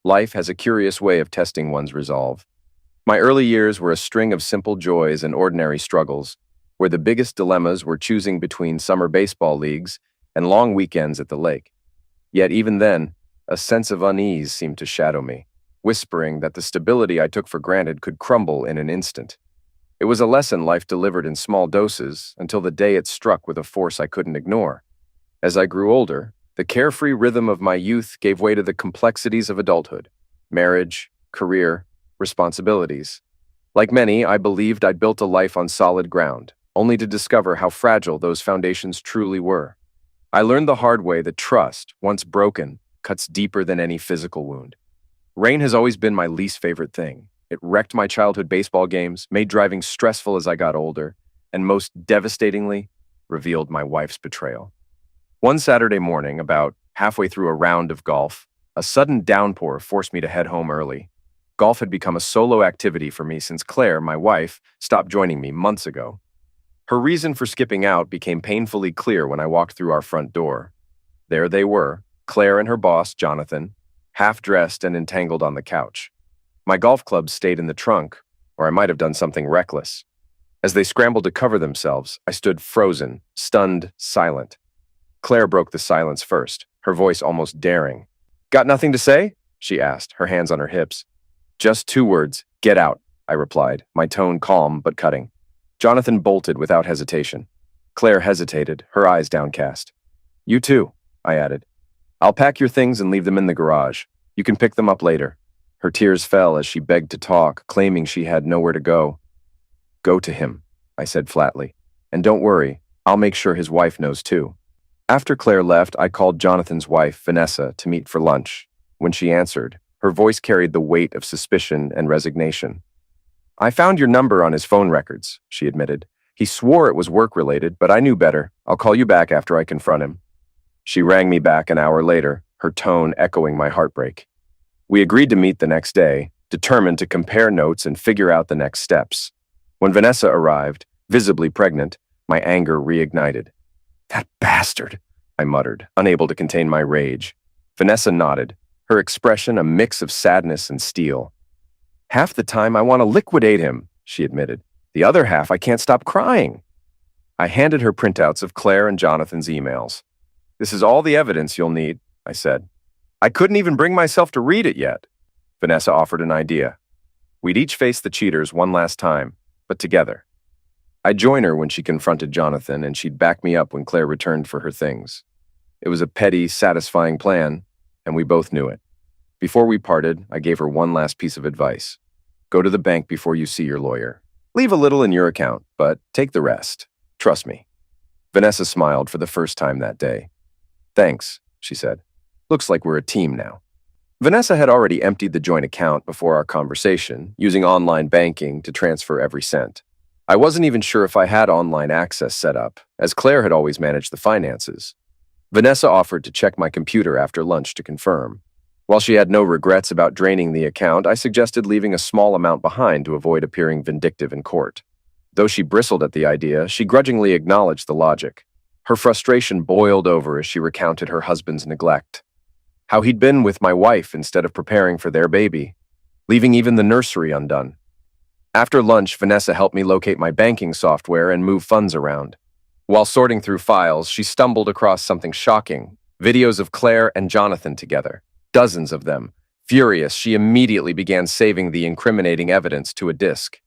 Life has a curious way of testing one's resolve. My early years were a string of simple joys and ordinary struggles, where the biggest dilemmas were choosing between summer baseball leagues and long weekends at the lake. Yet even then, a sense of unease seemed to shadow me, whispering that the stability I took for granted could crumble in an instant. It was a lesson life delivered in small doses until the day it struck with a force I couldn't ignore. As I grew older, the carefree rhythm of my youth gave way to the complexities of adulthood: marriage, career, responsibilities. Like many, I believed I'd built a life on solid ground, only to discover how fragile those foundations truly were. I learned the hard way that trust, once broken, cuts deeper than any physical wound. Rain has always been my least favorite thing. It wrecked my childhood baseball games, made driving stressful as I got older, and most devastatingly, revealed my wife's betrayal. One Saturday morning, about halfway through a round of golf, a sudden downpour forced me to head home early. Golf had become a solo activity for me since Claire, my wife, stopped joining me months ago. Her reason for skipping out became painfully clear when I walked through our front door. There they were, Claire and her boss, Jonathan, half-dressed and entangled on the couch. My golf clubs stayed in the trunk, or I might have done something reckless. As they scrambled to cover themselves, I stood frozen, stunned, silent. Claire broke the silence first, her voice almost daring. "Got nothing to say?" she asked, her hands on her hips. "Just two words, get out," I replied, my tone calm but cutting. Jonathan bolted without hesitation. Claire hesitated, her eyes downcast. "You too," I added. "I'll pack your things and leave them in the garage. You can pick them up later." Her tears fell as she begged to talk, claiming she had nowhere to go. "Go to him," I said flatly. "And don't worry, I'll make sure his wife knows too." After Claire left, I called Jonathan's wife, Vanessa, to meet for lunch. When she answered, her voice carried the weight of suspicion and resignation. "I found your number on his phone records," she admitted. "He swore it was work-related, but I knew better. I'll call you back after I confront him." She rang me back an hour later, her tone echoing my heartbreak. We agreed to meet the next day, determined to compare notes and figure out the next steps. When Vanessa arrived, visibly pregnant, my anger reignited. "That bastard," I muttered, unable to contain my rage. Vanessa nodded, her expression a mix of sadness and steel. "Half the time I want to liquidate him," she admitted. "The other half I can't stop crying." I handed her printouts of Claire and Jonathan's emails. "This is all the evidence you'll need," I said. "I couldn't even bring myself to read it yet." Vanessa offered an idea. We'd each face the cheaters one last time, but together. I'd join her when she confronted Jonathan, and she'd back me up when Claire returned for her things. It was a petty, satisfying plan, and we both knew it. Before we parted, I gave her one last piece of advice. Go to the bank before you see your lawyer. Leave a little in your account, but take the rest. Trust me. Vanessa smiled for the first time that day. "Thanks," she said. "Looks like we're a team now." Vanessa had already emptied the joint account before our conversation, using online banking to transfer every cent. I wasn't even sure if I had online access set up, as Claire had always managed the finances. Vanessa offered to check my computer after lunch to confirm. While she had no regrets about draining the account, I suggested leaving a small amount behind to avoid appearing vindictive in court. Though she bristled at the idea, she grudgingly acknowledged the logic. Her frustration boiled over as she recounted her husband's neglect. How he'd been with my wife instead of preparing for their baby, leaving even the nursery undone. After lunch, Vanessa helped me locate my banking software and move funds around. While sorting through files, she stumbled across something shocking: videos of Claire and Jonathan together. Dozens of them. Furious, she immediately began saving the incriminating evidence to a disk.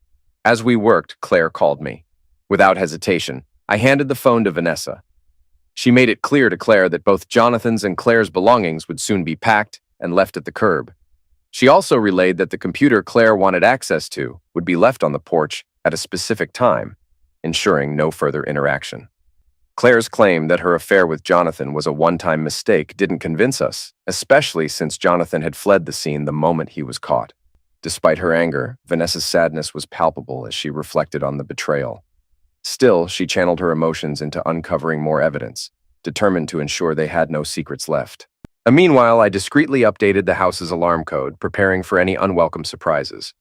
As we worked, Claire called me. Without hesitation, I handed the phone to Vanessa. She made it clear to Claire that both Jonathan's and Claire's belongings would soon be packed and left at the curb. She also relayed that the computer Claire wanted access to would be left on the porch at a specific time, ensuring no further interaction. Claire's claim that her affair with Jonathan was a one-time mistake didn't convince us, especially since Jonathan had fled the scene the moment he was caught. Despite her anger, Vanessa's sadness was palpable as she reflected on the betrayal. Still, she channeled her emotions into uncovering more evidence, determined to ensure they had no secrets left. Meanwhile, I discreetly updated the house's alarm code, preparing for any unwelcome surprises.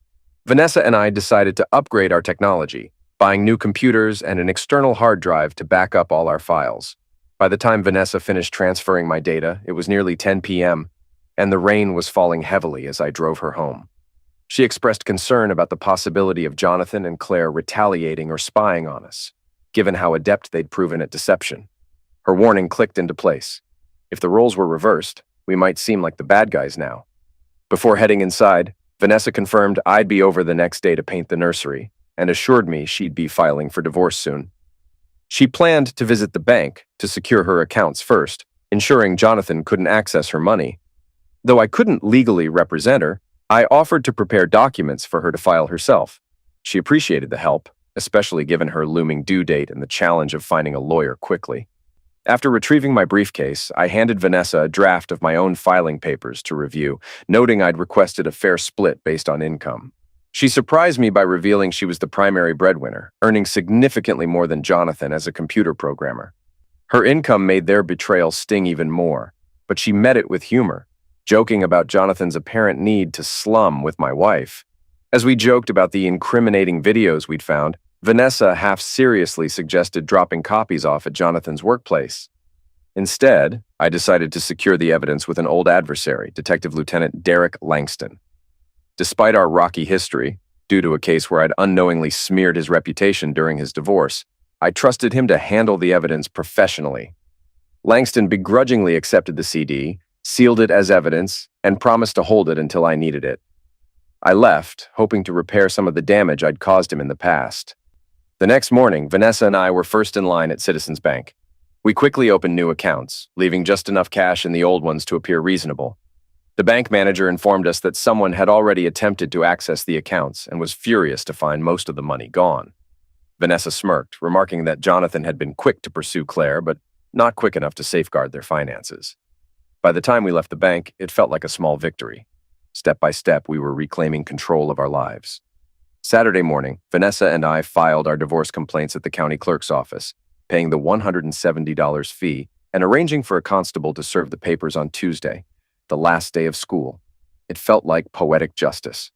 Vanessa and I decided to upgrade our technology, buying new computers and an external hard drive to back up all our files. By the time Vanessa finished transferring my data, it was nearly 10 p.m. and the rain was falling heavily as I drove her home. She expressed concern about the possibility of Jonathan and Claire retaliating or spying on us, given how adept they'd proven at deception. Her warning clicked into place. If the roles were reversed, we might seem like the bad guys now. Before heading inside, Vanessa confirmed I'd be over the next day to paint the nursery and assured me she'd be filing for divorce soon. She planned to visit the bank to secure her accounts first, ensuring Jonathan couldn't access her money. Though I couldn't legally represent her, I offered to prepare documents for her to file herself. She appreciated the help, especially given her looming due date and the challenge of finding a lawyer quickly. After retrieving my briefcase, I handed Vanessa a draft of my own filing papers to review, noting I'd requested a fair split based on income. She surprised me by revealing she was the primary breadwinner, earning significantly more than Jonathan as a computer programmer. Her income made their betrayal sting even more, but she met it with humor, joking about Jonathan's apparent need to slum with my wife. As we joked about the incriminating videos we'd found, Vanessa half-seriously suggested dropping copies off at Jonathan's workplace. Instead, I decided to secure the evidence with an old adversary, Detective Lieutenant Derek Langston. Despite our rocky history, due to a case where I'd unknowingly smeared his reputation during his divorce, I trusted him to handle the evidence professionally. Langston begrudgingly accepted the CD, sealed it as evidence, and promised to hold it until I needed it. I left, hoping to repair some of the damage I'd caused him in the past. The next morning, Vanessa and I were first in line at Citizens Bank. We quickly opened new accounts, leaving just enough cash in the old ones to appear reasonable. The bank manager informed us that someone had already attempted to access the accounts and was furious to find most of the money gone. Vanessa smirked, remarking that Jonathan had been quick to pursue Claire, but not quick enough to safeguard their finances. By the time we left the bank, it felt like a small victory. Step by step, we were reclaiming control of our lives. Saturday morning, Vanessa and I filed our divorce complaints at the county clerk's office, paying the $170 fee and arranging for a constable to serve the papers on Tuesday, the last day of school. It felt like poetic justice.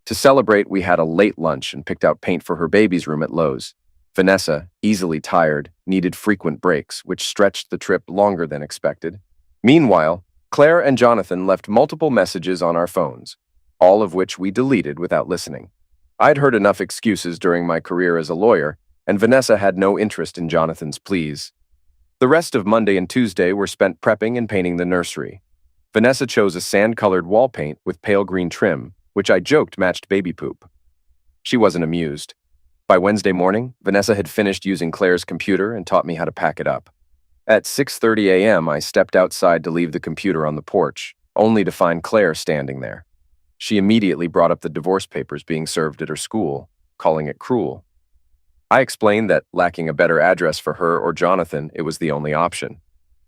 To celebrate, we had a late lunch and picked out paint for her baby's room at Lowe's. Vanessa, easily tired, needed frequent breaks, which stretched the trip longer than expected. Meanwhile, Claire and Jonathan left multiple messages on our phones, all of which we deleted without listening. I'd heard enough excuses during my career as a lawyer, and Vanessa had no interest in Jonathan's pleas. The rest of Monday and Tuesday were spent prepping and painting the nursery. Vanessa chose a sand-colored wall paint with pale green trim, which I joked matched baby poop. She wasn't amused. By Wednesday morning, Vanessa had finished using Claire's computer and taught me how to pack it up. At 6:30 a.m., I stepped outside to leave the computer on the porch, only to find Claire standing there. She immediately brought up the divorce papers being served at her school, calling it cruel. I explained that, lacking a better address for her or Jonathan, it was the only option.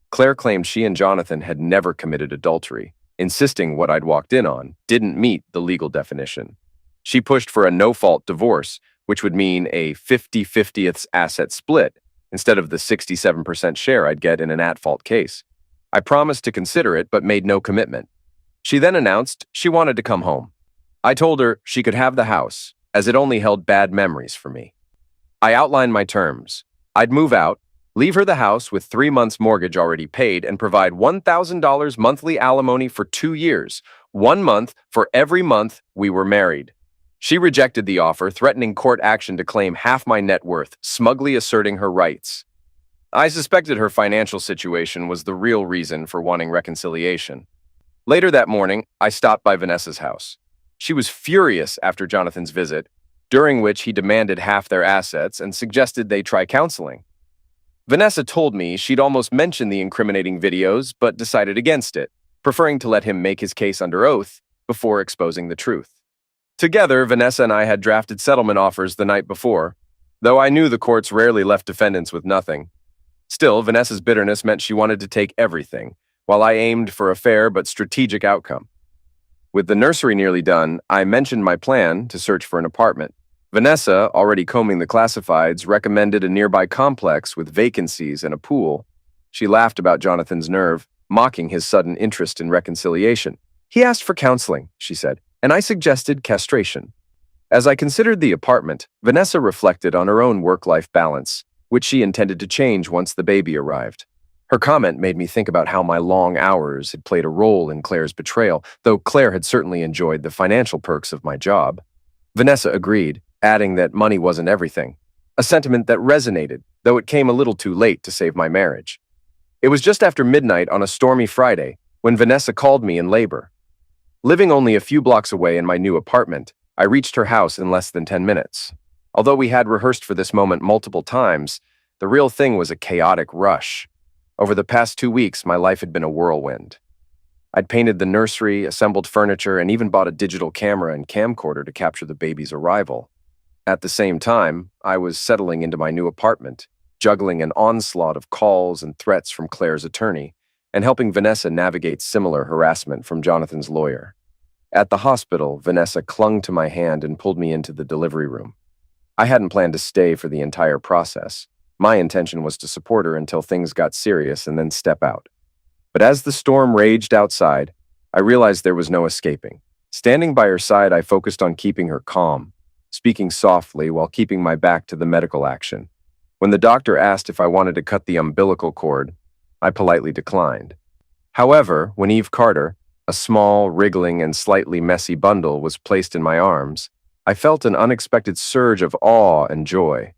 Claire claimed she and Jonathan had never committed adultery, insisting what I'd walked in on didn't meet the legal definition. She pushed for a no-fault divorce, which would mean a 50/50ths asset split, instead of the 67% share I'd get in an at-fault case. I promised to consider it, but made no commitment. She then announced she wanted to come home. I told her she could have the house, as it only held bad memories for me. I outlined my terms. I'd move out, leave her the house with 3 months' mortgage already paid, and provide $1,000 monthly alimony for 2 years, 1 month for every month we were married. She rejected the offer, threatening court action to claim half my net worth, smugly asserting her rights. I suspected her financial situation was the real reason for wanting reconciliation. Later that morning, I stopped by Vanessa's house. She was furious after Jonathan's visit, during which he demanded half their assets and suggested they try counseling. Vanessa told me she'd almost mentioned the incriminating videos, but decided against it, preferring to let him make his case under oath before exposing the truth. Together, Vanessa and I had drafted settlement offers the night before, though I knew the courts rarely left defendants with nothing. Still, Vanessa's bitterness meant she wanted to take everything, while I aimed for a fair but strategic outcome. With the nursery nearly done, I mentioned my plan to search for an apartment. Vanessa, already combing the classifieds, recommended a nearby complex with vacancies and a pool. She laughed about Jonathan's nerve, mocking his sudden interest in reconciliation. "He asked for counseling," she said, "and I suggested castration." As I considered the apartment, Vanessa reflected on her own work-life balance, which she intended to change once the baby arrived. Her comment made me think about how my long hours had played a role in Claire's betrayal, though Claire had certainly enjoyed the financial perks of my job. Vanessa agreed, adding that money wasn't everything, a sentiment that resonated, though it came a little too late to save my marriage. It was just after midnight on a stormy Friday when Vanessa called me in labor. Living only a few blocks away in my new apartment, I reached her house in less than 10 minutes. Although we had rehearsed for this moment multiple times, the real thing was a chaotic rush. Over the past 2 weeks, my life had been a whirlwind. I'd painted the nursery, assembled furniture, and even bought a digital camera and camcorder to capture the baby's arrival. At the same time, I was settling into my new apartment, juggling an onslaught of calls and threats from Claire's attorney, and helping Vanessa navigate similar harassment from Jonathan's lawyer. At the hospital, Vanessa clung to my hand and pulled me into the delivery room. I hadn't planned to stay for the entire process. My intention was to support her until things got serious and then step out. But as the storm raged outside, I realized there was no escaping. Standing by her side, I focused on keeping her calm, speaking softly while keeping my back to the medical action. When the doctor asked if I wanted to cut the umbilical cord, I politely declined. However, when Eve Carter, a small, wriggling, and slightly messy bundle, was placed in my arms, I felt an unexpected surge of awe and joy.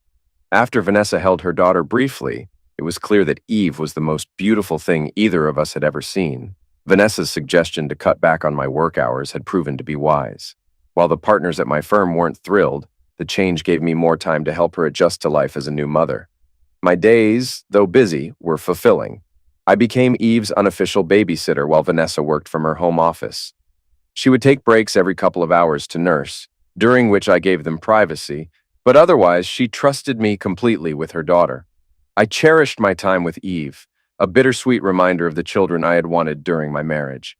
After Vanessa held her daughter briefly, it was clear that Eve was the most beautiful thing either of us had ever seen. Vanessa's suggestion to cut back on my work hours had proven to be wise. While the partners at my firm weren't thrilled, the change gave me more time to help her adjust to life as a new mother. My days, though busy, were fulfilling. I became Eve's unofficial babysitter while Vanessa worked from her home office. She would take breaks every couple of hours to nurse, during which I gave them privacy, but otherwise she trusted me completely with her daughter. I cherished my time with Eve, a bittersweet reminder of the children I had wanted during my marriage.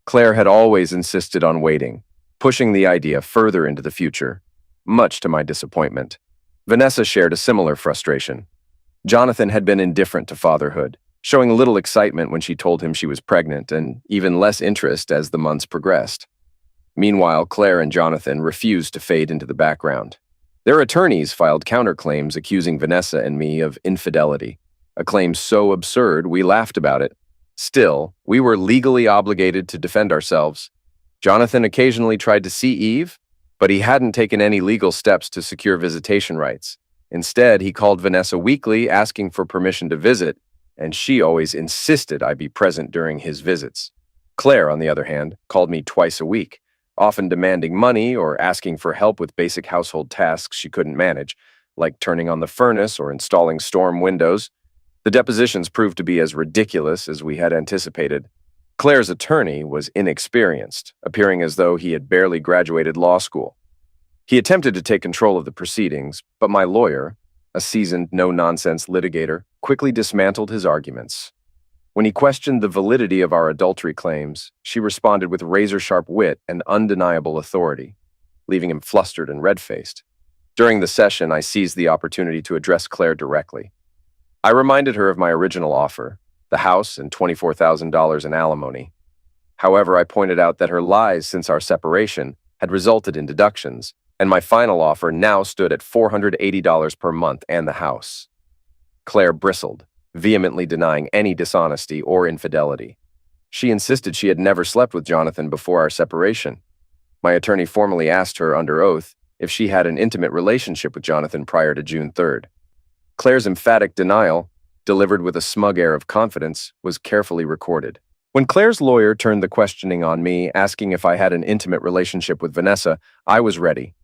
Claire had always insisted on waiting, pushing the idea further into the future, much to my disappointment. Vanessa shared a similar frustration. Jonathan had been indifferent to fatherhood, showing little excitement when she told him she was pregnant and even less interest as the months progressed. Meanwhile, Claire and Jonathan refused to fade into the background. Their attorneys filed counterclaims accusing Vanessa and me of infidelity, a claim so absurd we laughed about it. Still, we were legally obligated to defend ourselves. Jonathan occasionally tried to see Eve, but he hadn't taken any legal steps to secure visitation rights. Instead, he called Vanessa weekly asking for permission to visit, and she always insisted I be present during his visits. Claire, on the other hand, called me twice a week, often demanding money or asking for help with basic household tasks she couldn't manage, like turning on the furnace or installing storm windows. The depositions proved to be as ridiculous as we had anticipated. Claire's attorney was inexperienced, appearing as though he had barely graduated law school. He attempted to take control of the proceedings, but my lawyer, a seasoned, no-nonsense litigator, quickly dismantled his arguments. When he questioned the validity of our adultery claims, she responded with razor-sharp wit and undeniable authority, leaving him flustered and red-faced. During the session, I seized the opportunity to address Claire directly. I reminded her of my original offer, the house and $24,000 in alimony. However, I pointed out that her lies since our separation had resulted in deductions, and my final offer now stood at $480 per month and the house. Claire bristled, vehemently denying any dishonesty or infidelity. She insisted she had never slept with Jonathan before our separation. My attorney formally asked her under oath if she had an intimate relationship with Jonathan prior to June 3rd. Claire's emphatic denial, delivered with a smug air of confidence, was carefully recorded. When Claire's lawyer turned the questioning on me, asking if I had an intimate relationship with Vanessa, I was ready.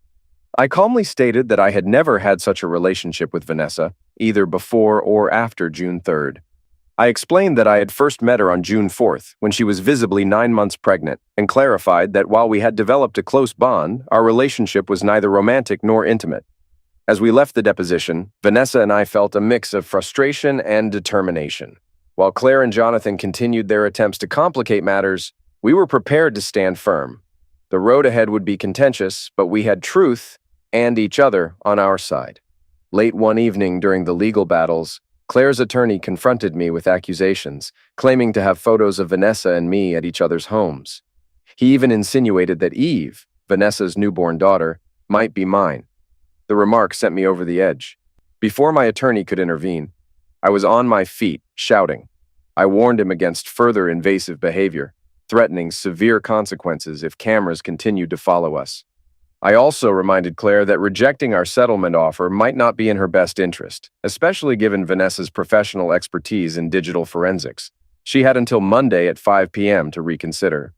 I calmly stated that I had never had such a relationship with Vanessa, either before or after June 3rd. I explained that I had first met her on June 4th, when she was visibly 9 months pregnant, and clarified that while we had developed a close bond, our relationship was neither romantic nor intimate. As we left the deposition, Vanessa and I felt a mix of frustration and determination. While Claire and Jonathan continued their attempts to complicate matters, we were prepared to stand firm. The road ahead would be contentious, but we had truth and each other on our side. Late one evening during the legal battles, Claire's attorney confronted me with accusations, claiming to have photos of Vanessa and me at each other's homes. He even insinuated that Eve, Vanessa's newborn daughter, might be mine. The remark sent me over the edge. Before my attorney could intervene, I was on my feet, shouting, I warned him against further invasive behavior, threatening severe consequences if cameras continued to follow us. I also reminded Claire that rejecting our settlement offer might not be in her best interest, especially given Vanessa's professional expertise in digital forensics. She had until Monday at 5 p.m. to reconsider.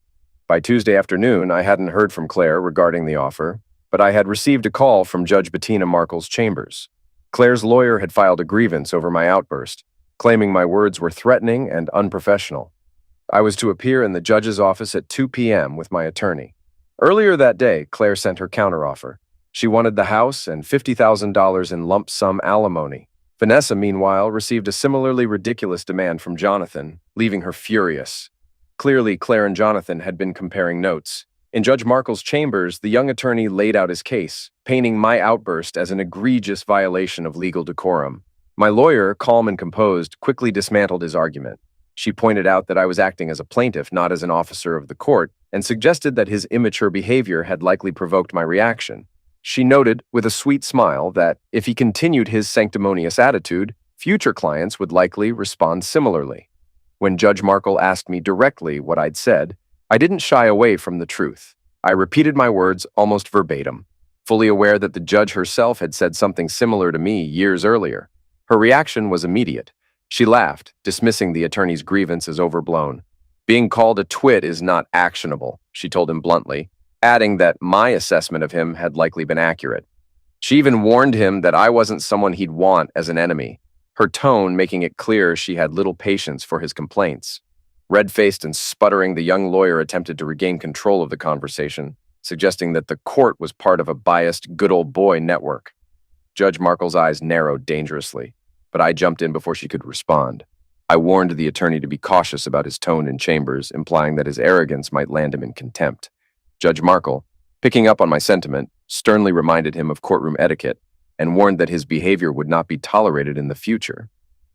By Tuesday afternoon, I hadn't heard from Claire regarding the offer, but I had received a call from Judge Bettina Markle's chambers. Claire's lawyer had filed a grievance over my outburst, claiming my words were threatening and unprofessional. I was to appear in the judge's office at 2 p.m. with my attorney. Earlier that day, Claire sent her counteroffer. She wanted the house and $50,000 in lump sum alimony. Vanessa, meanwhile, received a similarly ridiculous demand from Jonathan, leaving her furious. Clearly, Claire and Jonathan had been comparing notes. In Judge Markle's chambers, the young attorney laid out his case, painting my outburst as an egregious violation of legal decorum. My lawyer, calm and composed, quickly dismantled his argument. She pointed out that I was acting as a plaintiff, not as an officer of the court, and suggested that his immature behavior had likely provoked my reaction. She noted, with a sweet smile, that if he continued his sanctimonious attitude, future clients would likely respond similarly. When Judge Markle asked me directly what I'd said, I didn't shy away from the truth. I repeated my words almost verbatim, fully aware that the judge herself had said something similar to me years earlier. Her reaction was immediate. She laughed, dismissing the attorney's grievance as overblown. Being called a twit is not actionable, she told him bluntly, adding that my assessment of him had likely been accurate. She even warned him that I wasn't someone he'd want as an enemy, her tone making it clear she had little patience for his complaints. Red-faced and sputtering, the young lawyer attempted to regain control of the conversation, suggesting that the court was part of a biased good old boy network. Judge Markle's eyes narrowed dangerously, but I jumped in before she could respond. I warned the attorney to be cautious about his tone in chambers, implying that his arrogance might land him in contempt. Judge Markle, picking up on my sentiment, sternly reminded him of courtroom etiquette and warned that his behavior would not be tolerated in the future.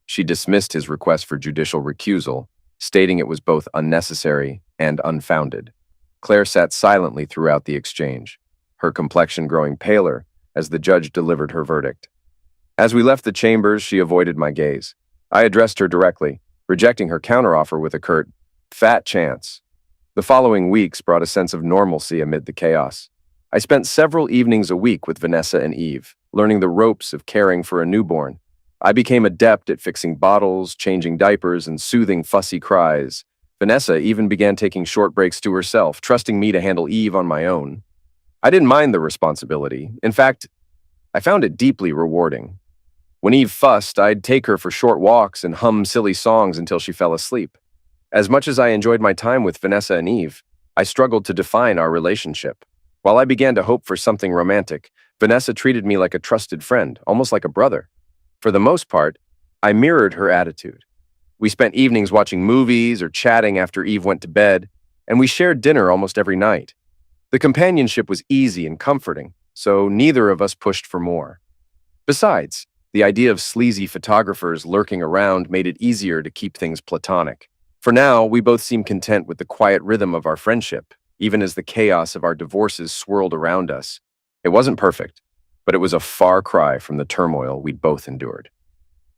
She dismissed his request for judicial recusal, stating it was both unnecessary and unfounded. Claire sat silently throughout the exchange, her complexion growing paler as the judge delivered her verdict. As we left the chambers, she avoided my gaze. I addressed her directly, rejecting her counteroffer with a curt, "Fat chance." The following weeks brought a sense of normalcy amid the chaos. I spent several evenings a week with Vanessa and Eve, learning the ropes of caring for a newborn. I became adept at fixing bottles, changing diapers, and soothing fussy cries. Vanessa even began taking short breaks to herself, trusting me to handle Eve on my own. I didn't mind the responsibility. In fact, I found it deeply rewarding. When Eve fussed, I'd take her for short walks and hum silly songs until she fell asleep. As much as I enjoyed my time with Vanessa and Eve, I struggled to define our relationship. While I began to hope for something romantic, Vanessa treated me like a trusted friend, almost like a brother. For the most part, I mirrored her attitude. We spent evenings watching movies or chatting after Eve went to bed, and we shared dinner almost every night. The companionship was easy and comforting, so neither of us pushed for more. Besides, the idea of sleazy photographers lurking around made it easier to keep things platonic. For now, we both seemed content with the quiet rhythm of our friendship, even as the chaos of our divorces swirled around us. It wasn't perfect, but it was a far cry from the turmoil we'd both endured.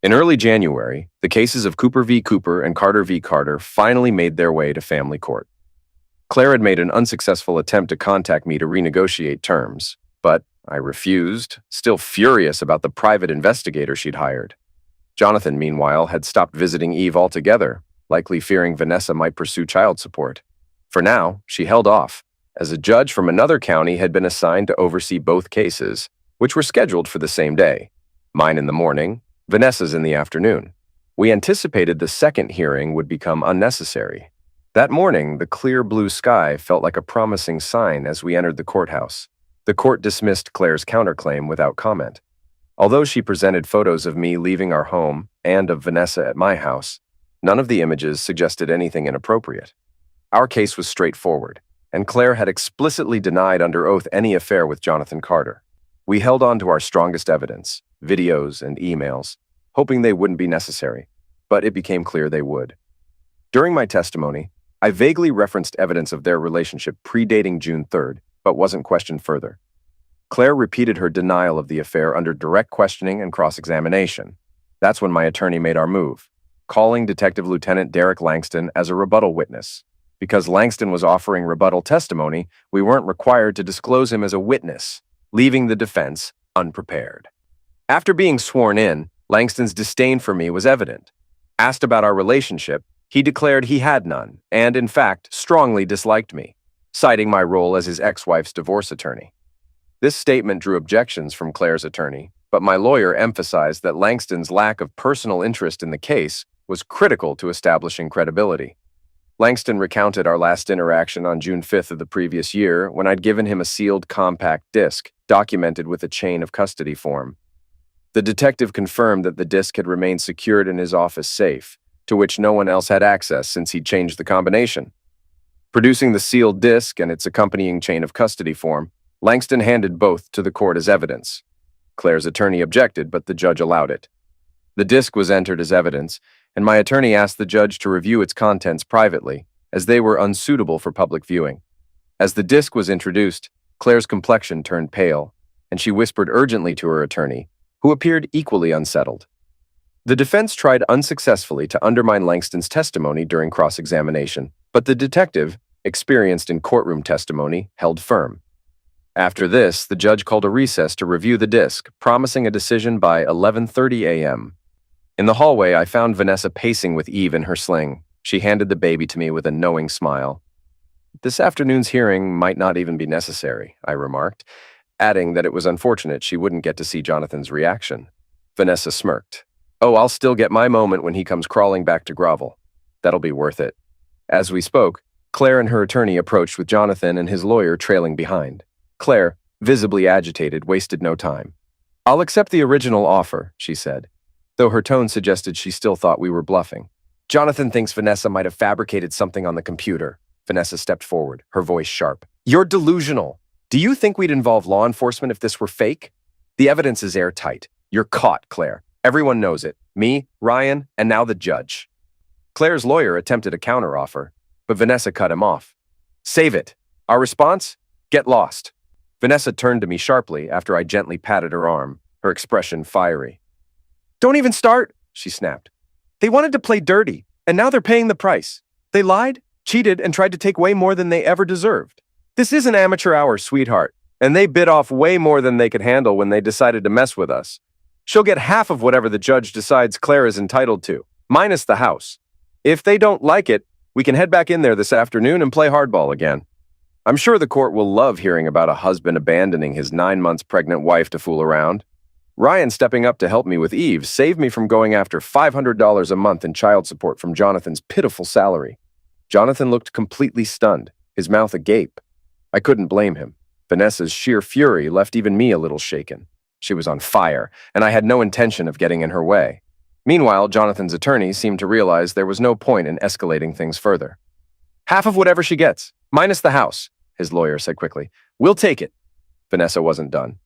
In early January, the cases of Cooper v. Cooper and Carter v. Carter finally made their way to family court. Claire had made an unsuccessful attempt to contact me to renegotiate terms, but I refused, still furious about the private investigator she'd hired. Jonathan, meanwhile, had stopped visiting Eve altogether, likely fearing Vanessa might pursue child support. For now, she held off, as a judge from another county had been assigned to oversee both cases, which were scheduled for the same day. Mine in the morning, Vanessa's in the afternoon. We anticipated the second hearing would become unnecessary. That morning, the clear blue sky felt like a promising sign as we entered the courthouse. The court dismissed Claire's counterclaim without comment. Although she presented photos of me leaving our home and of Vanessa at my house, none of the images suggested anything inappropriate. Our case was straightforward, and Claire had explicitly denied under oath any affair with Jonathan Carter. We held on to our strongest evidence, videos and emails, hoping they wouldn't be necessary, but it became clear they would. During my testimony, I vaguely referenced evidence of their relationship predating June 3rd, but wasn't questioned further. Claire repeated her denial of the affair under direct questioning and cross-examination. That's when my attorney made our move, calling Detective Lieutenant Derek Langston as a rebuttal witness. Because Langston was offering rebuttal testimony, we weren't required to disclose him as a witness, leaving the defense unprepared. After being sworn in, Langston's disdain for me was evident. Asked about our relationship, he declared he had none, and in fact, strongly disliked me, citing my role as his ex-wife's divorce attorney. This statement drew objections from Claire's attorney, but my lawyer emphasized that Langston's lack of personal interest in the case was critical to establishing credibility. Langston recounted our last interaction on June 5th of the previous year when I'd given him a sealed compact disc, documented with a chain of custody form. The detective confirmed that the disc had remained secured in his office safe, to which no one else had access since he'd changed the combination. Producing the sealed disc and its accompanying chain of custody form, Langston handed both to the court as evidence. Claire's attorney objected, but the judge allowed it. The disc was entered as evidence, and my attorney asked the judge to review its contents privately, as they were unsuitable for public viewing. As the disc was introduced, Claire's complexion turned pale, and she whispered urgently to her attorney, who appeared equally unsettled. The defense tried unsuccessfully to undermine Langston's testimony during cross-examination, but the detective, experienced in courtroom testimony, held firm. After this, the judge called a recess to review the disc, promising a decision by 11:30 a.m. In the hallway, I found Vanessa pacing with Eve in her sling. She handed the baby to me with a knowing smile. "This afternoon's hearing might not even be necessary," I remarked, adding that it was unfortunate she wouldn't get to see Jonathan's reaction. Vanessa smirked. "Oh, I'll still get my moment when he comes crawling back to grovel. That'll be worth it." As we spoke, Claire and her attorney approached with Jonathan and his lawyer trailing behind. Claire, visibly agitated, wasted no time. "I'll accept the original offer," she said, though her tone suggested she still thought we were bluffing. "Jonathan thinks Vanessa might have fabricated something on the computer." Vanessa stepped forward, her voice sharp. "You're delusional. Do you think we'd involve law enforcement if this were fake? The evidence is airtight. You're caught, Claire. Everyone knows it. Me, Ryan, and now the judge." Claire's lawyer attempted a counteroffer, but Vanessa cut him off. "Save it. Our response? Get lost." Vanessa turned to me sharply after I gently patted her arm, her expression fiery. "Don't even start," she snapped. "They wanted to play dirty, and now they're paying the price. They lied, cheated, and tried to take way more than they ever deserved. This is an amateur hour, sweetheart, and they bit off way more than they could handle when they decided to mess with us. She'll get half of whatever the judge decides Claire is entitled to, minus the house. If they don't like it, we can head back in there this afternoon and play hardball again. I'm sure the court will love hearing about a husband abandoning his 9 months pregnant wife to fool around. Ryan stepping up to help me with Eve saved me from going after $500 a month in child support from Jonathan's pitiful salary." Jonathan looked completely stunned, his mouth agape. I couldn't blame him. Vanessa's sheer fury left even me a little shaken. She was on fire, and I had no intention of getting in her way. Meanwhile, Jonathan's attorney seemed to realize there was no point in escalating things further. "Half of whatever she gets, minus the house," his lawyer said quickly. "We'll take it." Vanessa wasn't done.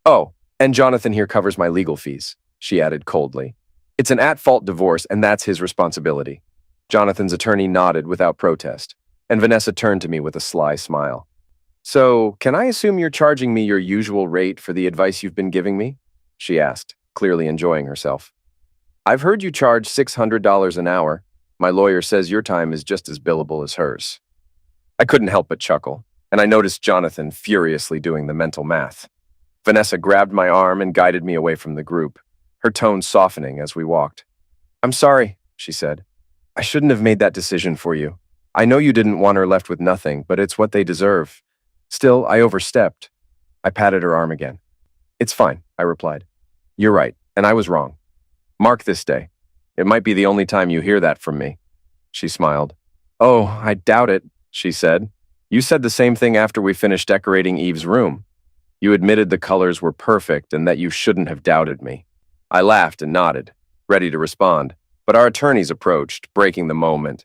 "Oh, and Jonathan here covers my legal fees," she added coldly. "It's an at-fault divorce, and that's his responsibility." Jonathan's attorney nodded without protest, and Vanessa turned to me with a sly smile. "So, can I assume you're charging me your usual rate for the advice you've been giving me?" she asked, clearly enjoying herself. "I've heard you charge $600 an hour. My lawyer says your time is just as billable as hers." I couldn't help but chuckle, and I noticed Jonathan furiously doing the mental math. Vanessa grabbed my arm and guided me away from the group, her tone softening as we walked. "I'm sorry," she said. "I shouldn't have made that decision for you. I know you didn't want her left with nothing, but it's what they deserve. Still, I overstepped." I patted her arm again. "It's fine," I replied. "You're right, and I was wrong. Mark this day. It might be the only time you hear that from me." She smiled. "Oh, I doubt it," she said. "You said the same thing after we finished decorating Eve's room. You admitted the colors were perfect and that you shouldn't have doubted me." I laughed and nodded, ready to respond, but our attorneys approached, breaking the moment.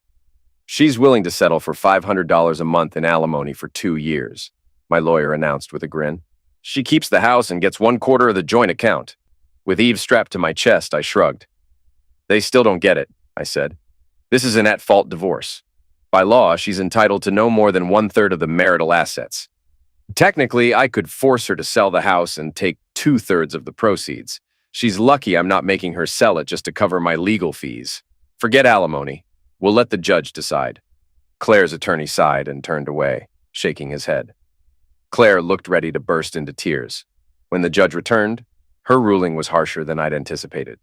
"She's willing to settle for $500 a month in alimony for 2 years, my lawyer announced with a grin. "She keeps the house and gets 1/4 of the joint account." With Eve strapped to my chest, I shrugged. "They still don't get it," I said. "This is an at-fault divorce. By law, she's entitled to no more than 1/3 of the marital assets. Technically, I could force her to sell the house and take 2/3 of the proceeds. She's lucky I'm not making her sell it just to cover my legal fees. Forget alimony. We'll let the judge decide. Claire's attorney sighed and turned away, shaking his head. Claire looked ready to burst into tears. When the judge returned, her ruling was harsher than I'd anticipated.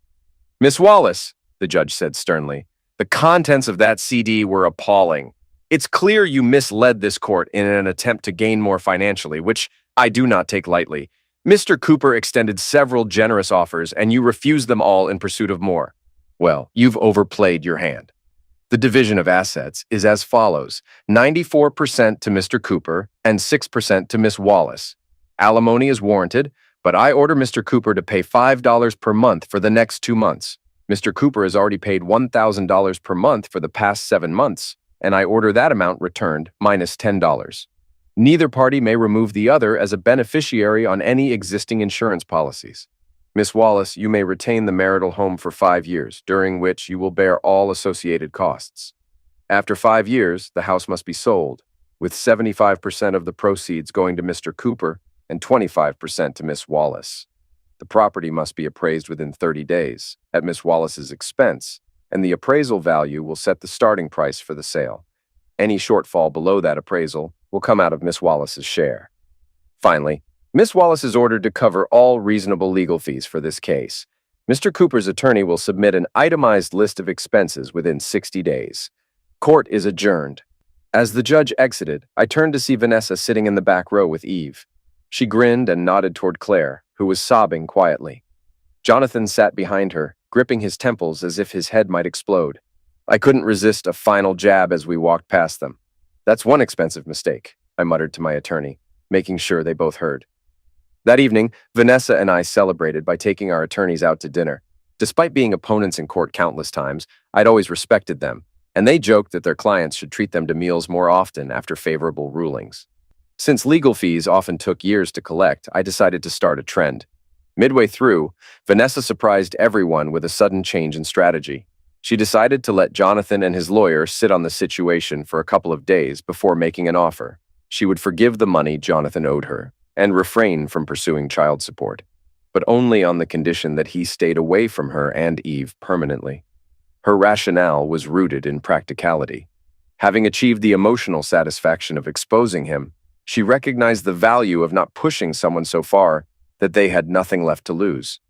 "Miss Wallace," the judge said sternly, "the contents of that CD were appalling. It's clear you misled this court in an attempt to gain more financially, which I do not take lightly. Mr. Cooper extended several generous offers, and you refused them all in pursuit of more. Well, you've overplayed your hand. The division of assets is as follows: 94% to Mr. Cooper and 6% to Miss Wallace. Alimony is warranted, but I order Mr. Cooper to pay $5 per month for the next 2 months. Mr. Cooper has already paid $1,000 per month for the past 7 months, and I order that amount returned minus $10. Neither party may remove the other as a beneficiary on any existing insurance policies. Miss Wallace, you may retain the marital home for 5 years, during which you will bear all associated costs. After 5 years, the house must be sold, with 75% of the proceeds going to Mr. Cooper and 25% to Miss Wallace. The property must be appraised within 30 days, at Miss Wallace's expense, and the appraisal value will set the starting price for the sale. Any shortfall below that appraisal will come out of Miss Wallace's share. Finally, Miss Wallace is ordered to cover all reasonable legal fees for this case. Mr. Cooper's attorney will submit an itemized list of expenses within 60 days. Court is adjourned. As the judge exited, I turned to see Vanessa sitting in the back row with Eve. She grinned and nodded toward Claire, who was sobbing quietly. Jonathan sat behind her, gripping his temples as if his head might explode. I couldn't resist a final jab as we walked past them. "That's one expensive mistake," I muttered to my attorney, making sure they both heard. That evening, Vanessa and I celebrated by taking our attorneys out to dinner. Despite being opponents in court countless times, I'd always respected them, and they joked that their clients should treat them to meals more often after favorable rulings. Since legal fees often took years to collect, I decided to start a trend. Midway through, Vanessa surprised everyone with a sudden change in strategy. She decided to let Jonathan and his lawyer sit on the situation for a couple of days before making an offer. She would forgive the money Jonathan owed her and refrain from pursuing child support, but only on the condition that he stayed away from her and Eve permanently. Her rationale was rooted in practicality. Having achieved the emotional satisfaction of exposing him, she recognized the value of not pushing someone so far that they had nothing left to lose.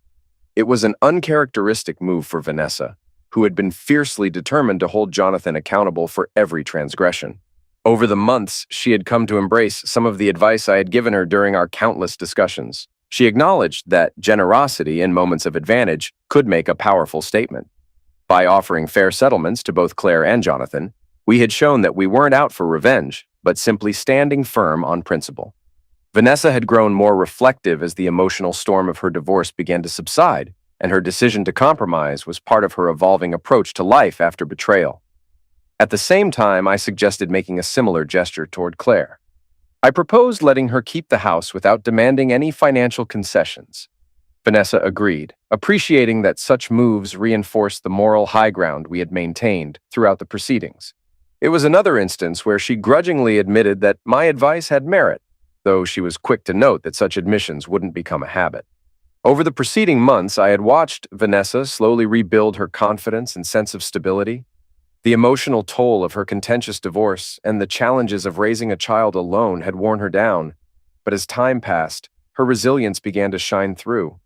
It was an uncharacteristic move for Vanessa, who had been fiercely determined to hold Jonathan accountable for every transgression. Over the months, she had come to embrace some of the advice I had given her during our countless discussions. She acknowledged that generosity in moments of advantage could make a powerful statement. By offering fair settlements to both Claire and Jonathan, we had shown that we weren't out for revenge, but simply standing firm on principle. Vanessa had grown more reflective as the emotional storm of her divorce began to subside, and her decision to compromise was part of her evolving approach to life after betrayal. At the same time, I suggested making a similar gesture toward Claire. I proposed letting her keep the house without demanding any financial concessions. Vanessa agreed, appreciating that such moves reinforced the moral high ground we had maintained throughout the proceedings. It was another instance where she grudgingly admitted that my advice had merit, though she was quick to note that such admissions wouldn't become a habit. Over the preceding months, I had watched Vanessa slowly rebuild her confidence and sense of stability. The emotional toll of her contentious divorce and the challenges of raising a child alone had worn her down, but as time passed, her resilience began to shine through.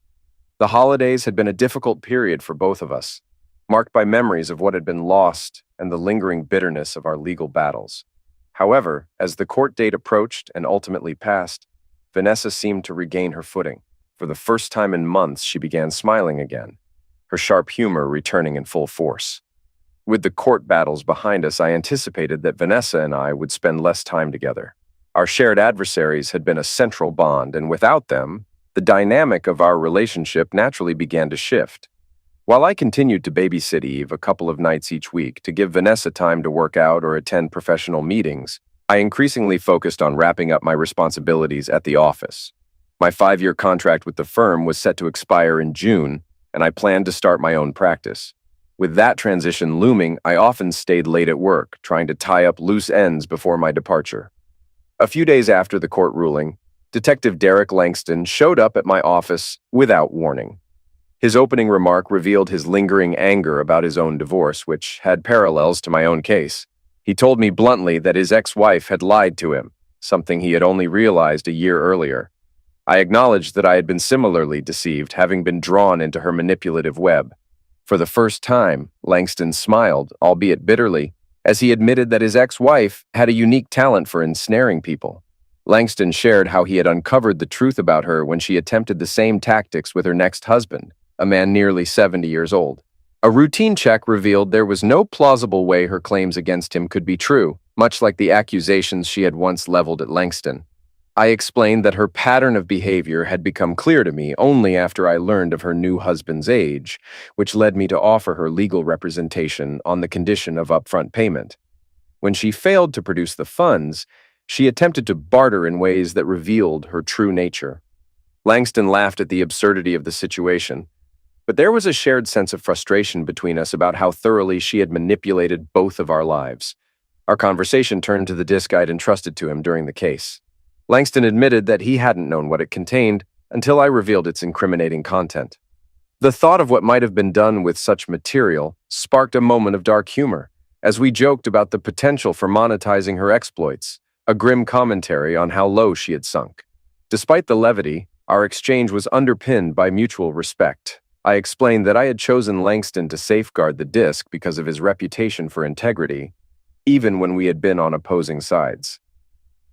The holidays had been a difficult period for both of us, marked by memories of what had been lost and the lingering bitterness of our legal battles. However, as the court date approached and ultimately passed, Vanessa seemed to regain her footing. For the first time in months, she began smiling again, her sharp humor returning in full force. With the court battles behind us, I anticipated that Vanessa and I would spend less time together. Our shared adversaries had been a central bond, and without them, the dynamic of our relationship naturally began to shift. While I continued to babysit Eve a couple of nights each week to give Vanessa time to work out or attend professional meetings, I increasingly focused on wrapping up my responsibilities at the office. My 5-year contract with the firm was set to expire in June, and I planned to start my own practice. With that transition looming, I often stayed late at work, trying to tie up loose ends before my departure. A few days after the court ruling, Detective Derek Langston showed up at my office without warning. His opening remark revealed his lingering anger about his own divorce, which had parallels to my own case. He told me bluntly that his ex-wife had lied to him, something he had only realized a year earlier. I acknowledged that I had been similarly deceived, having been drawn into her manipulative web. For the first time, Langston smiled, albeit bitterly, as he admitted that his ex-wife had a unique talent for ensnaring people. Langston shared how he had uncovered the truth about her when she attempted the same tactics with her next husband, a man nearly 70 years old. A routine check revealed there was no plausible way her claims against him could be true, much like the accusations she had once leveled at Langston. I explained that her pattern of behavior had become clear to me only after I learned of her new husband's age, which led me to offer her legal representation on the condition of upfront payment. When she failed to produce the funds, she attempted to barter in ways that revealed her true nature. Langston laughed at the absurdity of the situation, but there was a shared sense of frustration between us about how thoroughly she had manipulated both of our lives. Our conversation turned to the disc I'd entrusted to him during the case. Langston admitted that he hadn't known what it contained until I revealed its incriminating content. The thought of what might have been done with such material sparked a moment of dark humor, as we joked about the potential for monetizing her exploits, a grim commentary on how low she had sunk. Despite the levity, our exchange was underpinned by mutual respect. I explained that I had chosen Langston to safeguard the disc because of his reputation for integrity, even when we had been on opposing sides.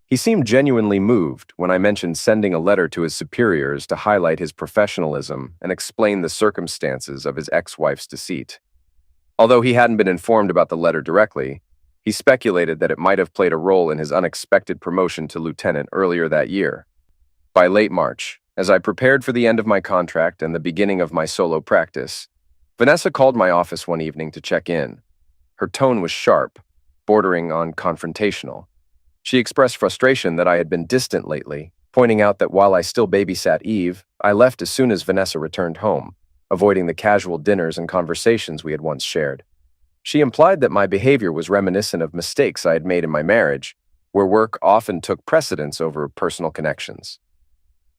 He seemed genuinely moved when I mentioned sending a letter to his superiors to highlight his professionalism and explain the circumstances of his ex-wife's deceit. Although he hadn't been informed about the letter directly, he speculated that it might have played a role in his unexpected promotion to lieutenant earlier that year. By late March, as I prepared for the end of my contract and the beginning of my solo practice, Vanessa called my office one evening to check in. Her tone was sharp, bordering on confrontational. She expressed frustration that I had been distant lately, pointing out that while I still babysat Eve, I left as soon as Vanessa returned home, avoiding the casual dinners and conversations we had once shared. She implied that my behavior was reminiscent of mistakes I had made in my marriage, where work often took precedence over personal connections.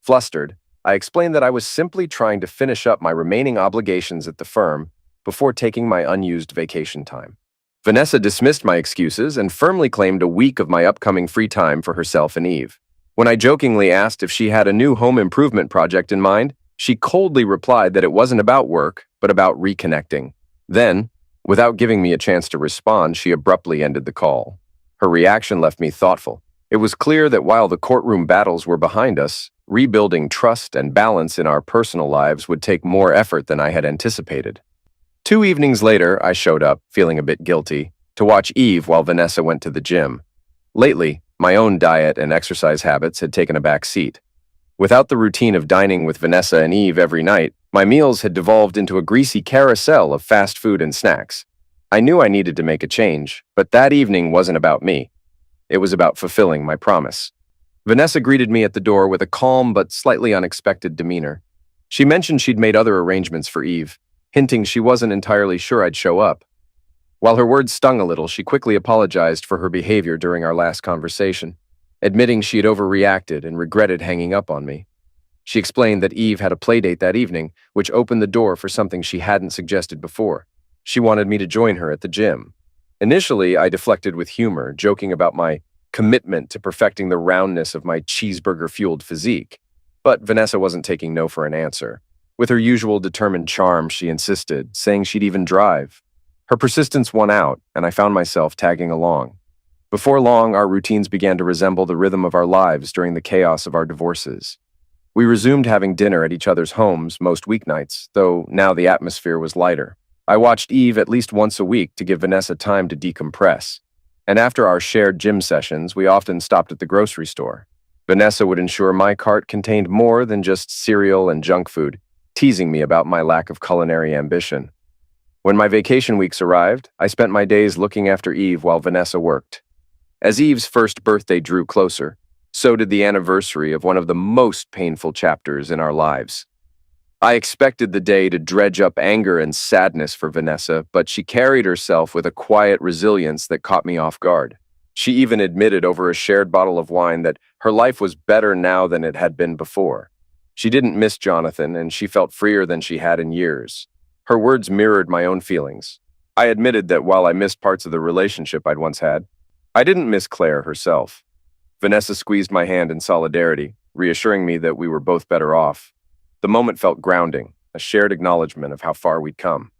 Flustered, I explained that I was simply trying to finish up my remaining obligations at the firm before taking my unused vacation time. Vanessa dismissed my excuses and firmly claimed a week of my upcoming free time for herself and Eve. When I jokingly asked if she had a new home improvement project in mind, she coldly replied that it wasn't about work, but about reconnecting. Then, without giving me a chance to respond, she abruptly ended the call. Her reaction left me thoughtful. It was clear that while the courtroom battles were behind us, rebuilding trust and balance in our personal lives would take more effort than I had anticipated. 2 evenings later, I showed up, feeling a bit guilty, to watch Eve while Vanessa went to the gym. Lately, my own diet and exercise habits had taken a back seat. Without the routine of dining with Vanessa and Eve every night, my meals had devolved into a greasy carousel of fast food and snacks. I knew I needed to make a change, but that evening wasn't about me. It was about fulfilling my promise. Vanessa greeted me at the door with a calm but slightly unexpected demeanor. She mentioned she'd made other arrangements for Eve, hinting she wasn't entirely sure I'd show up. While her words stung a little, she quickly apologized for her behavior during our last conversation, admitting she had overreacted and regretted hanging up on me. She explained that Eve had a playdate that evening, which opened the door for something she hadn't suggested before. She wanted me to join her at the gym. Initially, I deflected with humor, joking about my commitment to perfecting the roundness of my cheeseburger-fueled physique. But Vanessa wasn't taking no for an answer. With her usual determined charm, she insisted, saying she'd even drive. Her persistence won out, and I found myself tagging along. Before long, our routines began to resemble the rhythm of our lives during the chaos of our divorces. We resumed having dinner at each other's homes most weeknights, though now the atmosphere was lighter. I watched Eve at least once a week to give Vanessa time to decompress. And after our shared gym sessions, we often stopped at the grocery store. Vanessa would ensure my cart contained more than just cereal and junk food, teasing me about my lack of culinary ambition. When my vacation weeks arrived, I spent my days looking after Eve while Vanessa worked. As Eve's first birthday drew closer, so did the anniversary of one of the most painful chapters in our lives. I expected the day to dredge up anger and sadness for Vanessa, but she carried herself with a quiet resilience that caught me off guard. She even admitted over a shared bottle of wine that her life was better now than it had been before. She didn't miss Jonathan, and she felt freer than she had in years. Her words mirrored my own feelings. I admitted that while I missed parts of the relationship I'd once had, I didn't miss Claire herself. Vanessa squeezed my hand in solidarity, reassuring me that we were both better off. The moment felt grounding, a shared acknowledgement of how far we'd come.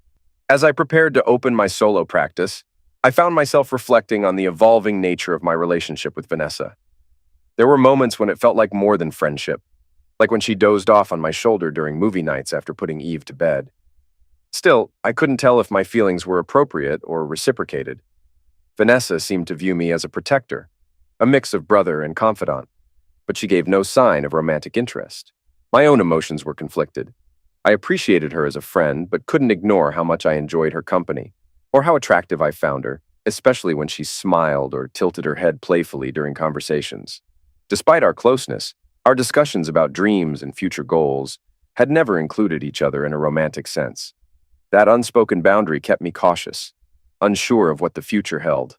As I prepared to open my solo practice, I found myself reflecting on the evolving nature of my relationship with Vanessa. There were moments when it felt like more than friendship, like when she dozed off on my shoulder during movie nights after putting Eve to bed. Still, I couldn't tell if my feelings were appropriate or reciprocated. Vanessa seemed to view me as a protector, a mix of brother and confidant, but she gave no sign of romantic interest. My own emotions were conflicted. I appreciated her as a friend, but couldn't ignore how much I enjoyed her company, or how attractive I found her, especially when she smiled or tilted her head playfully during conversations. Despite our closeness, our discussions about dreams and future goals had never included each other in a romantic sense. That unspoken boundary kept me cautious, unsure of what the future held.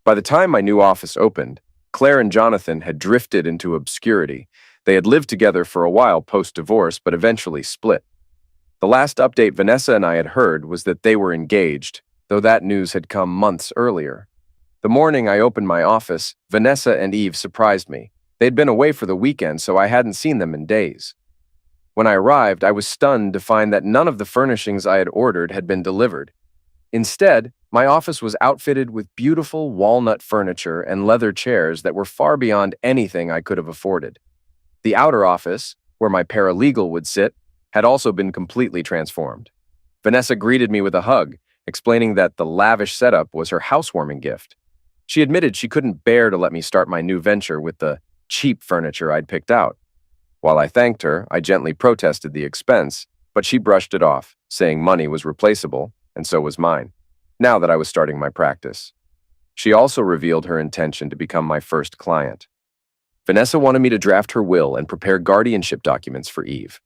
By the time my new office opened, Claire and Jonathan had drifted into obscurity. They had lived together for a while post-divorce, but eventually split. The last update Vanessa and I had heard was that they were engaged, though that news had come months earlier. The morning I opened my office, Vanessa and Eve surprised me. They'd been away for the weekend, so I hadn't seen them in days. When I arrived, I was stunned to find that none of the furnishings I had ordered had been delivered. Instead, my office was outfitted with beautiful walnut furniture and leather chairs that were far beyond anything I could have afforded. The outer office, where my paralegal would sit, had also been completely transformed. Vanessa greeted me with a hug, explaining that the lavish setup was her housewarming gift. She admitted she couldn't bear to let me start my new venture with the cheap furniture I'd picked out. While I thanked her, I gently protested the expense, but she brushed it off, saying money was replaceable, and so was mine, now that I was starting my practice. She also revealed her intention to become my first client. Vanessa wanted me to draft her will and prepare guardianship documents for Eve.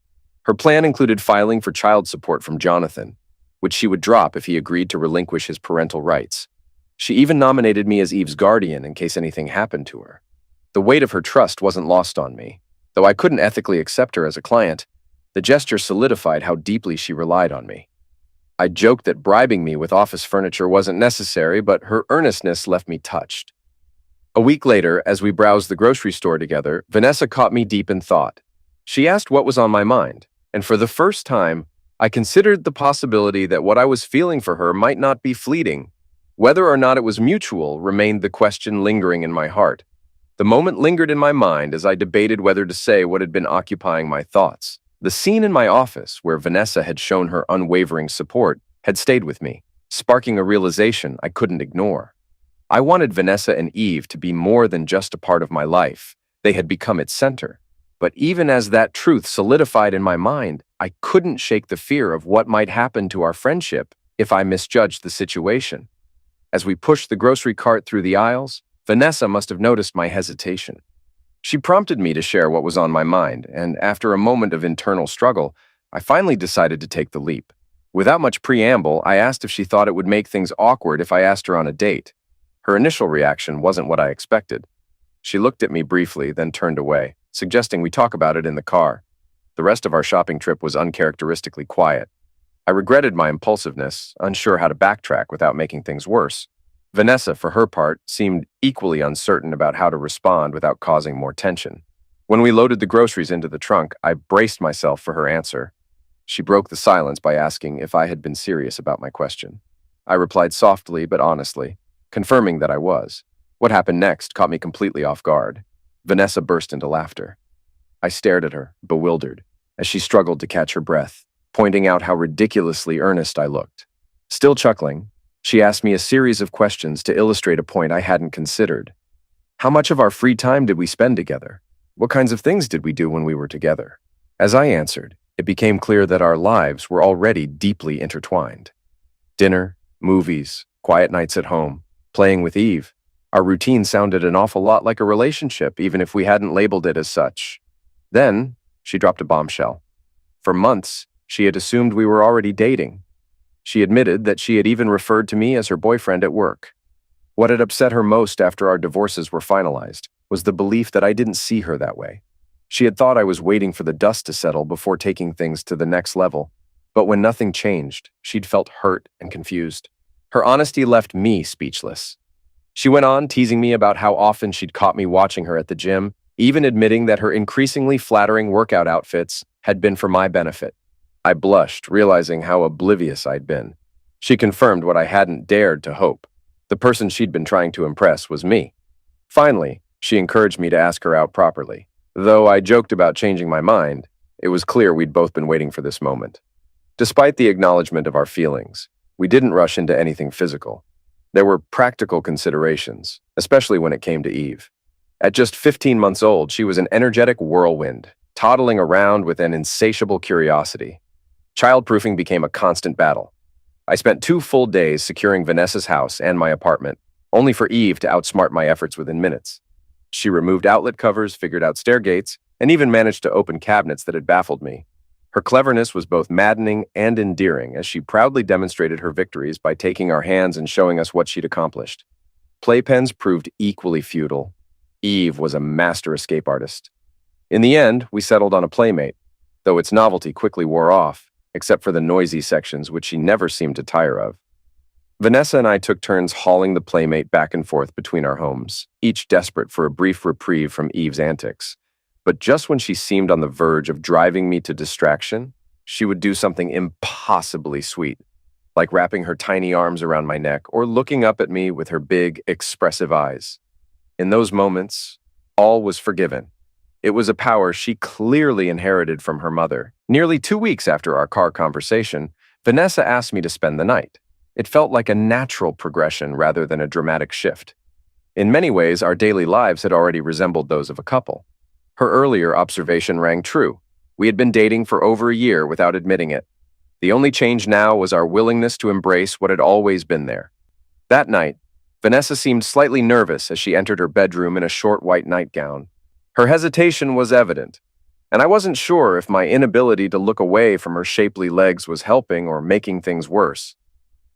Her plan included filing for child support from Jonathan, which she would drop if he agreed to relinquish his parental rights. She even nominated me as Eve's guardian in case anything happened to her. The weight of her trust wasn't lost on me. Though I couldn't ethically accept her as a client, the gesture solidified how deeply she relied on me. I joked that bribing me with office furniture wasn't necessary, but her earnestness left me touched. A week later, as we browsed the grocery store together, Vanessa caught me deep in thought. She asked what was on my mind, and for the first time, I considered the possibility that what I was feeling for her might not be fleeting. Whether or not it was mutual remained the question lingering in my heart. The moment lingered in my mind as I debated whether to say what had been occupying my thoughts. The scene in my office, where Vanessa had shown her unwavering support, had stayed with me, sparking a realization I couldn't ignore. I wanted Vanessa and Eve to be more than just a part of my life. They had become its center. But even as that truth solidified in my mind, I couldn't shake the fear of what might happen to our friendship if I misjudged the situation. As we pushed the grocery cart through the aisles, Vanessa must have noticed my hesitation. She prompted me to share what was on my mind, and after a moment of internal struggle, I finally decided to take the leap. Without much preamble, I asked if she thought it would make things awkward if I asked her on a date. Her initial reaction wasn't what I expected. She looked at me briefly, then turned away, suggesting we talk about it in the car. The rest of our shopping trip was uncharacteristically quiet. I regretted my impulsiveness, unsure how to backtrack without making things worse. Vanessa, for her part, seemed equally uncertain about how to respond without causing more tension. When we loaded the groceries into the trunk, I braced myself for her answer. She broke the silence by asking if I had been serious about my question. I replied softly but honestly, confirming that I was. What happened next caught me completely off guard. Vanessa burst into laughter. I stared at her, bewildered, as she struggled to catch her breath, pointing out how ridiculously earnest I looked. Still chuckling, she asked me a series of questions to illustrate a point I hadn't considered. How much of our free time did we spend together? What kinds of things did we do when we were together? As I answered, it became clear that our lives were already deeply intertwined. Dinner, movies, quiet nights at home, playing with Eve. Our routine sounded an awful lot like a relationship, even if we hadn't labeled it as such. Then, she dropped a bombshell. For months, she had assumed we were already dating. She admitted that she had even referred to me as her boyfriend at work. What had upset her most after our divorces were finalized was the belief that I didn't see her that way. She had thought I was waiting for the dust to settle before taking things to the next level. But when nothing changed, she'd felt hurt and confused. Her honesty left me speechless. She went on teasing me about how often she'd caught me watching her at the gym, even admitting that her increasingly flattering workout outfits had been for my benefit. I blushed, realizing how oblivious I'd been. She confirmed what I hadn't dared to hope. The person she'd been trying to impress was me. Finally, she encouraged me to ask her out properly. Though I joked about changing my mind, it was clear we'd both been waiting for this moment. Despite the acknowledgement of our feelings, we didn't rush into anything physical. There were practical considerations, especially when it came to Eve. At just 15 months old, she was an energetic whirlwind, toddling around with an insatiable curiosity. Childproofing became a constant battle. I spent 2 full days securing Vanessa's house and my apartment, only for Eve to outsmart my efforts within minutes. She removed outlet covers, figured out stair gates, and even managed to open cabinets that had baffled me. Her cleverness was both maddening and endearing as she proudly demonstrated her victories by taking our hands and showing us what she'd accomplished. Playpens proved equally futile. Eve was a master escape artist. In the end, we settled on a playmate, though its novelty quickly wore off, except for the noisy sections which she never seemed to tire of. Vanessa and I took turns hauling the playmate back and forth between our homes, each desperate for a brief reprieve from Eve's antics. But just when she seemed on the verge of driving me to distraction, she would do something impossibly sweet, like wrapping her tiny arms around my neck or looking up at me with her big, expressive eyes. In those moments, all was forgiven. It was a power she clearly inherited from her mother. Nearly 2 weeks after our car conversation, Vanessa asked me to spend the night. It felt like a natural progression rather than a dramatic shift. In many ways, our daily lives had already resembled those of a couple. Her earlier observation rang true. We had been dating for over a year without admitting it. The only change now was our willingness to embrace what had always been there. That night, Vanessa seemed slightly nervous as she entered her bedroom in a short white nightgown. Her hesitation was evident, and I wasn't sure if my inability to look away from her shapely legs was helping or making things worse.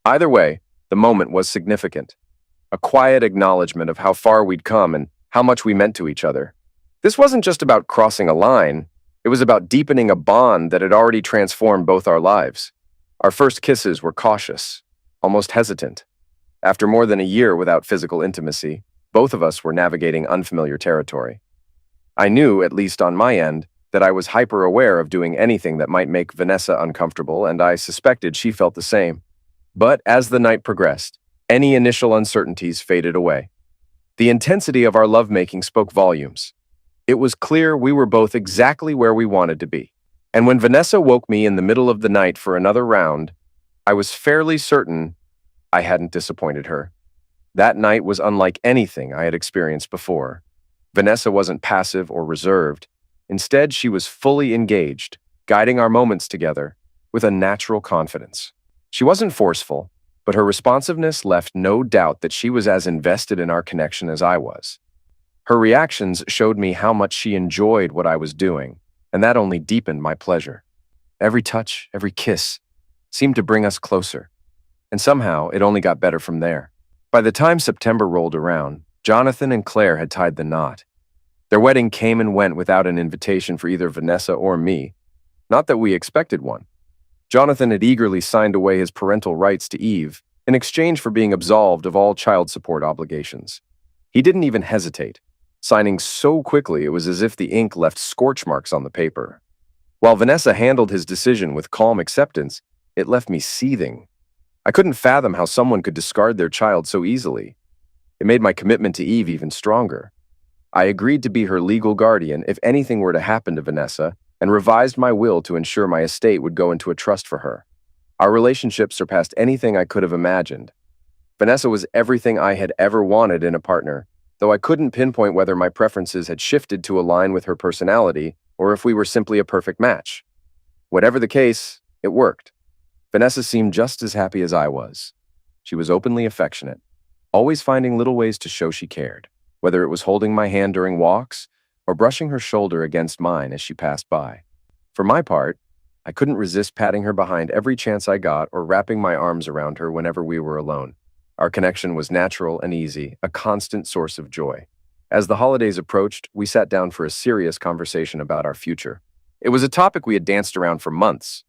Either way, the moment was significant. A quiet acknowledgement of how far we'd come and how much we meant to each other. This wasn't just about crossing a line, it was about deepening a bond that had already transformed both our lives. Our first kisses were cautious, almost hesitant. After more than a year without physical intimacy, both of us were navigating unfamiliar territory. I knew, at least on my end, that I was hyper-aware of doing anything that might make Vanessa uncomfortable, and I suspected she felt the same. But as the night progressed, any initial uncertainties faded away. The intensity of our lovemaking spoke volumes. It was clear we were both exactly where we wanted to be. And when Vanessa woke me in the middle of the night for another round, I was fairly certain I hadn't disappointed her. That night was unlike anything I had experienced before. Vanessa wasn't passive or reserved. Instead, she was fully engaged, guiding our moments together with a natural confidence. She wasn't forceful, but her responsiveness left no doubt that she was as invested in our connection as I was. Her reactions showed me how much she enjoyed what I was doing, and that only deepened my pleasure. Every touch, every kiss, seemed to bring us closer, and somehow it only got better from there. By the time September rolled around, Jonathan and Claire had tied the knot. Their wedding came and went without an invitation for either Vanessa or me. Not that we expected one. Jonathan had eagerly signed away his parental rights to Eve in exchange for being absolved of all child support obligations. He didn't even hesitate, signing so quickly it was as if the ink left scorch marks on the paper. While Vanessa handled his decision with calm acceptance, it left me seething. I couldn't fathom how someone could discard their child so easily. It made my commitment to Eve even stronger. I agreed to be her legal guardian if anything were to happen to Vanessa, and revised my will to ensure my estate would go into a trust for her. Our relationship surpassed anything I could have imagined. Vanessa was everything I had ever wanted in a partner, though I couldn't pinpoint whether my preferences had shifted to align with her personality or if we were simply a perfect match. Whatever the case, it worked. Vanessa seemed just as happy as I was. She was openly affectionate, always finding little ways to show she cared, whether it was holding my hand during walks or brushing her shoulder against mine as she passed by. For my part, I couldn't resist patting her behind every chance I got or wrapping my arms around her whenever we were alone. Our connection was natural and easy, a constant source of joy. As the holidays approached, we sat down for a serious conversation about our future. It was a topic we had danced around for months,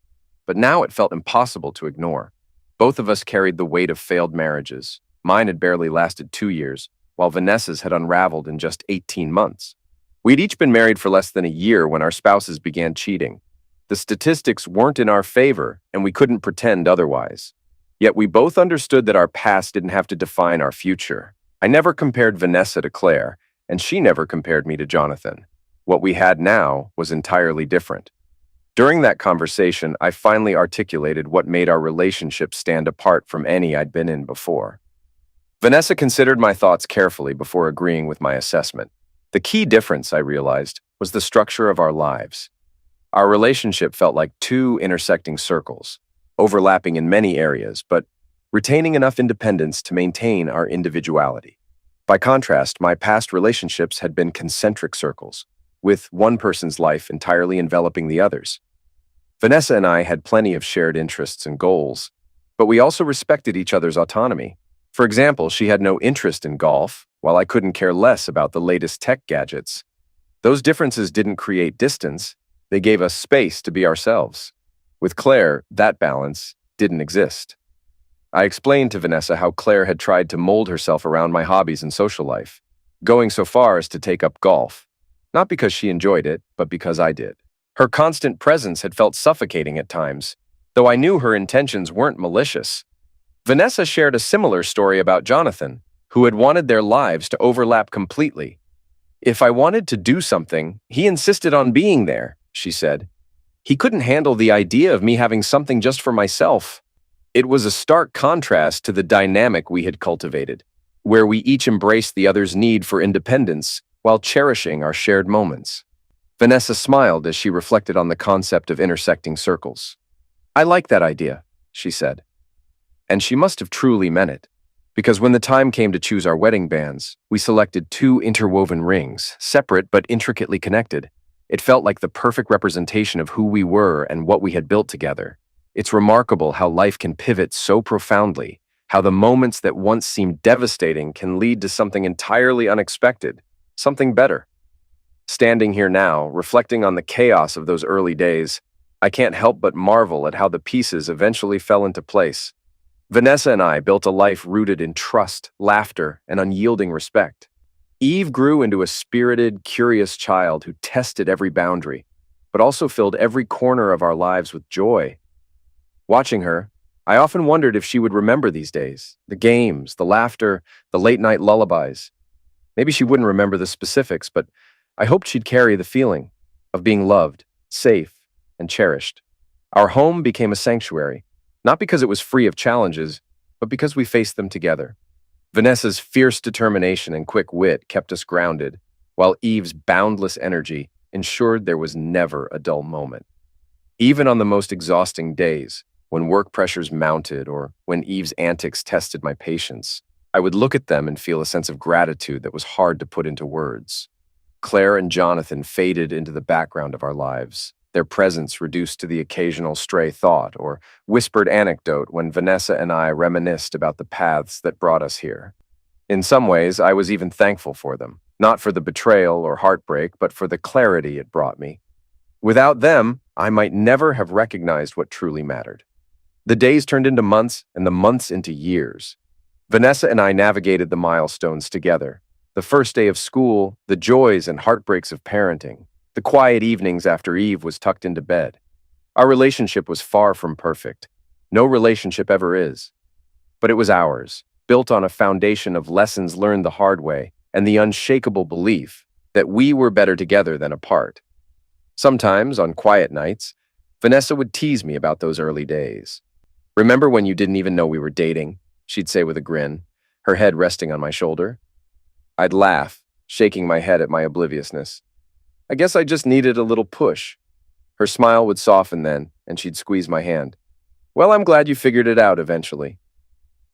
but now it felt impossible to ignore. Both of us carried the weight of failed marriages. Mine had barely lasted 2 years, while Vanessa's had unraveled in just 18 months. We'd each been married for less than a year when our spouses began cheating. The statistics weren't in our favor, and we couldn't pretend otherwise. Yet we both understood that our past didn't have to define our future. I never compared Vanessa to Claire, and she never compared me to Jonathan. What we had now was entirely different. During that conversation, I finally articulated what made our relationship stand apart from any I'd been in before. Vanessa considered my thoughts carefully before agreeing with my assessment. The key difference, I realized, was the structure of our lives. Our relationship felt like two intersecting circles, overlapping in many areas, but retaining enough independence to maintain our individuality. By contrast, my past relationships had been concentric circles, with one person's life entirely enveloping the other's. Vanessa and I had plenty of shared interests and goals, but we also respected each other's autonomy. For example, she had no interest in golf, while I couldn't care less about the latest tech gadgets. Those differences didn't create distance, they gave us space to be ourselves. With Claire, that balance didn't exist. I explained to Vanessa how Claire had tried to mold herself around my hobbies and social life, going so far as to take up golf, not because she enjoyed it, but because I did. Her constant presence had felt suffocating at times, though I knew her intentions weren't malicious. Vanessa shared a similar story about Jonathan, who had wanted their lives to overlap completely. If I wanted to do something, he insisted on being there, she said. He couldn't handle the idea of me having something just for myself. It was a stark contrast to the dynamic we had cultivated, where we each embraced the other's need for independence while cherishing our shared moments. Vanessa smiled as she reflected on the concept of intersecting circles. I like that idea, she said. And she must have truly meant it, because when the time came to choose our wedding bands, we selected two interwoven rings, separate but intricately connected. It felt like the perfect representation of who we were and what we had built together. It's remarkable how life can pivot so profoundly, how the moments that once seemed devastating can lead to something entirely unexpected, something better. Standing here now, reflecting on the chaos of those early days, I can't help but marvel at how the pieces eventually fell into place. Vanessa and I built a life rooted in trust, laughter, and unyielding respect. Eve grew into a spirited, curious child who tested every boundary, but also filled every corner of our lives with joy. Watching her, I often wondered if she would remember these days, the games, the laughter, the late-night lullabies. Maybe she wouldn't remember the specifics, but I hoped she'd carry the feeling of being loved, safe, and cherished. Our home became a sanctuary, not because it was free of challenges, but because we faced them together. Vanessa's fierce determination and quick wit kept us grounded, while Eve's boundless energy ensured there was never a dull moment. Even on the most exhausting days, when work pressures mounted or when Eve's antics tested my patience, I would look at them and feel a sense of gratitude that was hard to put into words. Claire and Jonathan faded into the background of our lives, their presence reduced to the occasional stray thought or whispered anecdote when Vanessa and I reminisced about the paths that brought us here. In some ways, I was even thankful for them, not for the betrayal or heartbreak, but for the clarity it brought me. Without them, I might never have recognized what truly mattered. The days turned into months and the months into years. Vanessa and I navigated the milestones together. The first day of school, the joys and heartbreaks of parenting, the quiet evenings after Eve was tucked into bed. Our relationship was far from perfect. No relationship ever is. But it was ours, built on a foundation of lessons learned the hard way and the unshakable belief that we were better together than apart. Sometimes, on quiet nights, Vanessa would tease me about those early days. "Remember when you didn't even know we were dating?" she'd say with a grin, her head resting on my shoulder. I'd laugh, shaking my head at my obliviousness. I guess I just needed a little push. Her smile would soften then, and she'd squeeze my hand. "Well, I'm glad you figured it out eventually."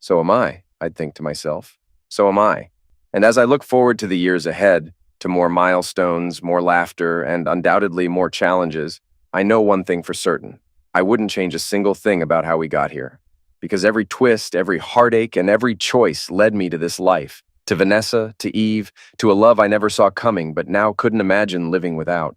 "So am I," I'd think to myself. "So am I." And as I look forward to the years ahead, to more milestones, more laughter, and undoubtedly more challenges, I know one thing for certain. I wouldn't change a single thing about how we got here. Because every twist, every heartache, and every choice led me to this life, To Vanessa, to Eve, to a love I never saw coming but now couldn't imagine living without.